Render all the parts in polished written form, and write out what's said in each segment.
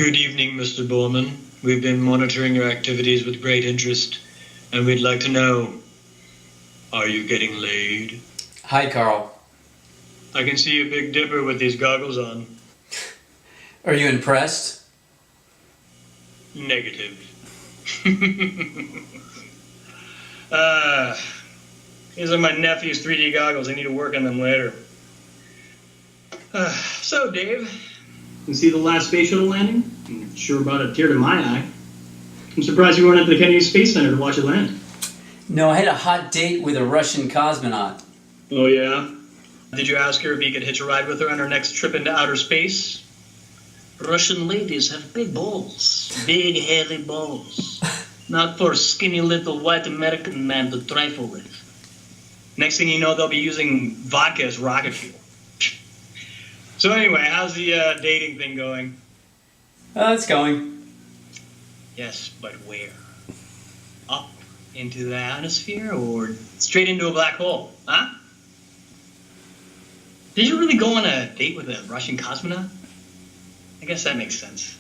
Good evening, Mr. Bormann. We've been monitoring your activities with great interest, and we'd like to know, are you getting laid? Hi, Karl. I can see a Big Dipper with these goggles on. Are you impressed? Negative. These are my nephew's 3D goggles. I need to work on them later. So, Dave, you see the last space shuttle landing? Sure brought a tear to my eye. I'm surprised you weren't at the Kennedy Space Center to watch it land. No, I had a hot date with a Russian cosmonaut. Oh, yeah? Did you ask her if you could hitch a ride with her on her next trip into outer space? Russian ladies have big balls. Big, hairy balls. Not for a skinny little white American man to trifle with. Next thing you know, they'll be using vodka as rocket fuel. So anyway, how's the dating thing going? It's going. Yes, but where? Up into the atmosphere or straight into a black hole? Huh? Did you really go on a date with a Russian cosmonaut? I guess that makes sense.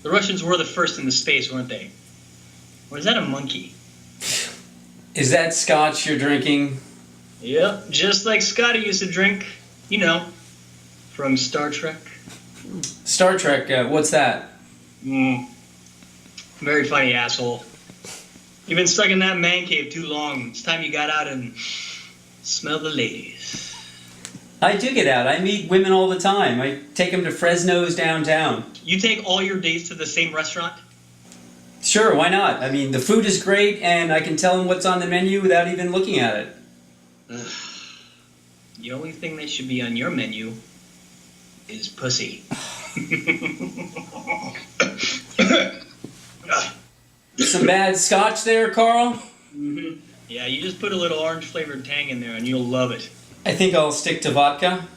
The Russians were the first into space, weren't they? Or is that a monkey? Is that scotch you're drinking? Yep, just like Scotty used to drink, you know, from Star Trek. Star Trek, what's that? Very funny, asshole. You've been stuck in that man cave too long. It's time you got out and smell the ladies. I do get out. I meet women all the time. I take them to Fresno's downtown. You take all your dates to the same restaurant? Sure, why not? I mean, the food is great, and I can tell them what's on the menu without even looking at it. The only thing that should be on your menu is pussy. Some bad scotch there, Karl? Mm-hmm. Yeah, you just put a little orange-flavored tang in there, and you'll love it. I think I'll stick to vodka.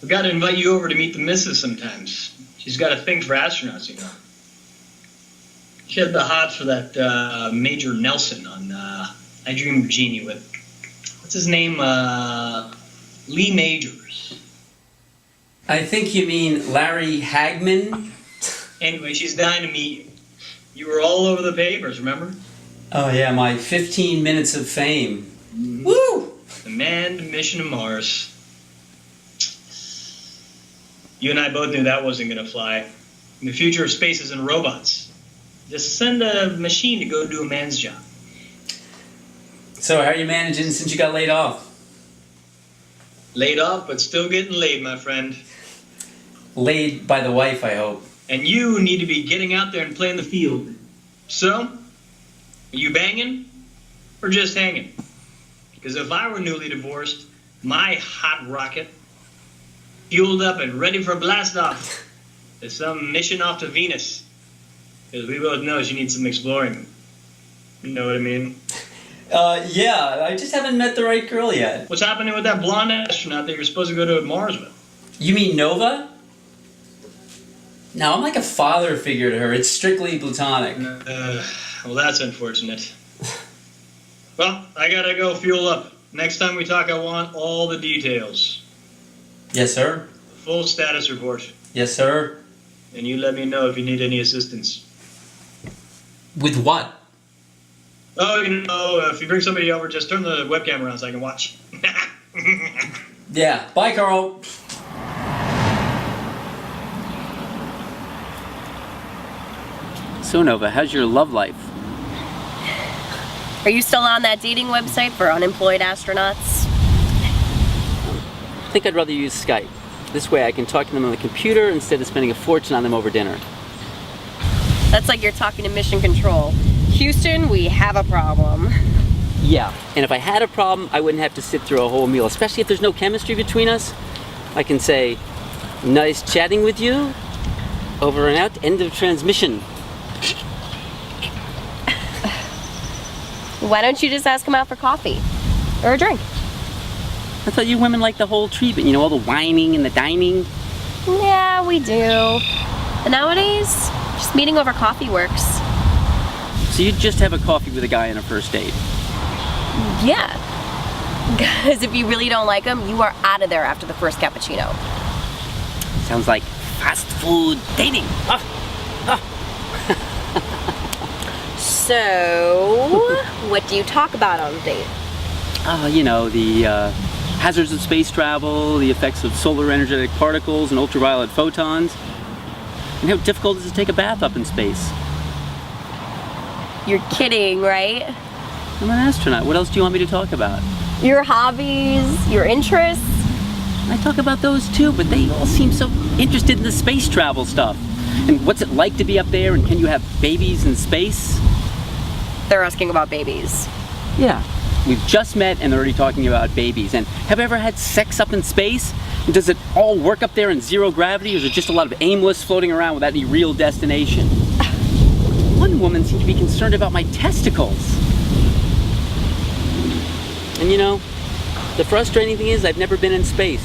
We've got to invite you over to meet the missus sometimes. She's got a thing for astronauts, you know. She had the hots for that Major Nelson on I Dream of Jeannie with, what's his name? Lee Majors. I think you mean Larry Hagman. Anyway, she's dying to meet you. You were all over the papers, remember? Oh yeah, my 15 minutes of fame. Mm-hmm. Woo! The manned mission to Mars. You and I both knew that wasn't going to fly. The future of space is in robots. Just send a machine to go do a man's job. So how are you managing since you got laid off? Laid off, but still getting laid, my friend. Laid by the wife, I hope. And you need to be getting out there and playing the field. So, are you banging or just hanging? Because if I were newly divorced, my hot rocket, fueled up and ready for blast off, to some mission off to Venus. Because we both know she needs some exploring. You know what I mean? Yeah, I just haven't met the right girl yet. What's happening with that blonde astronaut that you're supposed to go to Mars with? You mean Nova? No, I'm like a father figure to her. It's strictly platonic. Well, that's unfortunate. Well, I gotta go fuel up. Next time we talk, I want all the details. Yes, sir. Full status report. Yes, sir. And you let me know if you need any assistance. With what? Oh, you know, if you bring somebody over, just turn the webcam around so I can watch. Yeah. Bye, Karl. So, Nova, how's your love life? Are you still on that dating website for unemployed astronauts? I think I'd rather use Skype. This way I can talk to them on the computer instead of spending a fortune on them over dinner. That's like you're talking to Mission Control. Houston, we have a problem. Yeah, and if I had a problem, I wouldn't have to sit through a whole meal, especially if there's no chemistry between us. I can say, nice chatting with you, over and out, end of transmission. Why don't you just ask him out for coffee? Or a drink? I thought you women like the whole treatment, you know, all the whining and the dining. Yeah, we do. But nowadays, just meeting over coffee works. So you just have a coffee with a guy on a first date? Yeah. Because if you really don't like him, you are out of there after the first cappuccino. Sounds like fast food dating. So, what do you talk about on a date? You know, the hazards of space travel, the effects of solar energetic particles and ultraviolet photons, and how difficult it is to take a bath up in space. You're kidding, right? I'm an astronaut. What else do you want me to talk about? Your hobbies, your interests. I talk about those too, but they all seem so interested in the space travel stuff. And what's it like to be up there, and can you have babies in space? They're asking about babies. Yeah, we've just met and they're already talking about babies. And have you ever had sex up in space? And does it all work up there in zero gravity, or is it just a lot of aimless floating around without any real destination? One woman seemed to be concerned about my testicles. And you know, the frustrating thing is I've never been in space.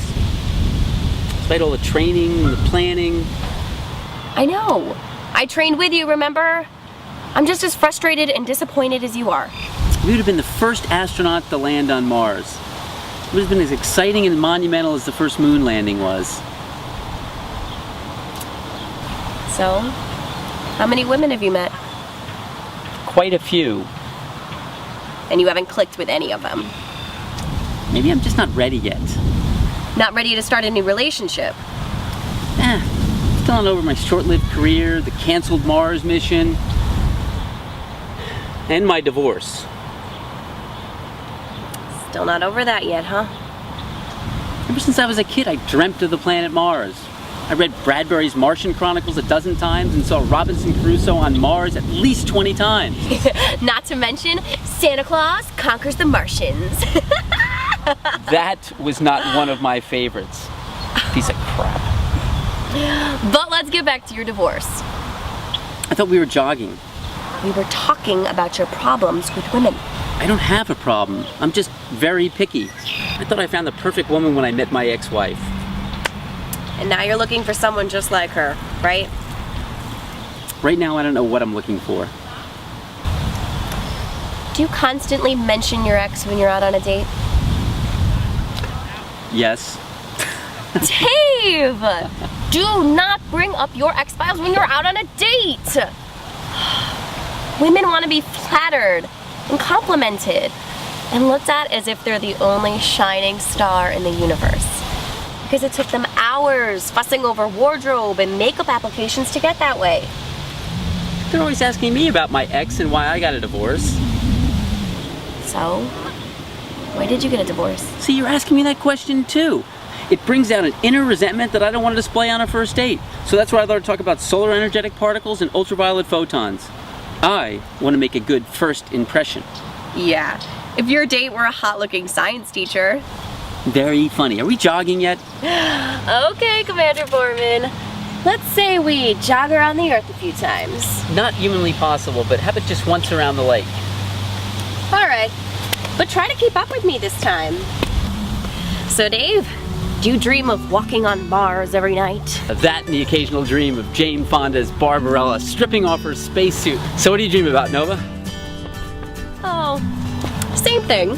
Despite all the training and the planning. I know. I trained with you, remember? I'm just as frustrated and disappointed as you are. We would have been the first astronaut to land on Mars. It would have been as exciting and monumental as the first moon landing was. So, how many women have you met? Quite a few. And you haven't clicked with any of them? Maybe I'm just not ready yet. Not ready to start a new relationship? Still not over my short-lived career, the canceled Mars mission, and my divorce. Still not over that yet, huh? Ever since I was a kid, I dreamt of the planet Mars. I read Bradbury's Martian Chronicles a dozen times and saw Robinson Crusoe on Mars at least 20 times. Not to mention, Santa Claus conquers the Martians. That was not one of my favorites. Piece of crap. But let's get back to your divorce. I thought we were jogging. We were talking about your problems with women. I don't have a problem. I'm just very picky. I thought I found the perfect woman when I met my ex-wife. And now you're looking for someone just like her, right? Right now, I don't know what I'm looking for. Do you constantly mention your ex when you're out on a date? Yes. Dave! Do not bring up your X-Files when you're out on a date! Women want to be flattered and complimented and looked at as if they're the only shining star in the universe. Because it took them hours fussing over wardrobe and makeup applications to get that way. They're always asking me about my ex and why I got a divorce. So, why did you get a divorce? See, you're asking me that question too. It brings out an inner resentment that I don't want to display on a first date. So that's why I thought I'd talk about solar energetic particles and ultraviolet photons. I want to make a good first impression. Yeah, if your date were a hot-looking science teacher. Very funny. Are we jogging yet? Okay, Commander Bormann. Let's say we jog around the Earth a few times. Not humanly possible, but how about just once around the lake? All right, but try to keep up with me this time. So Dave, do you dream of walking on Mars every night? That and the occasional dream of Jane Fonda's Barbarella stripping off her spacesuit. So what do you dream about, Nova? Oh, same thing.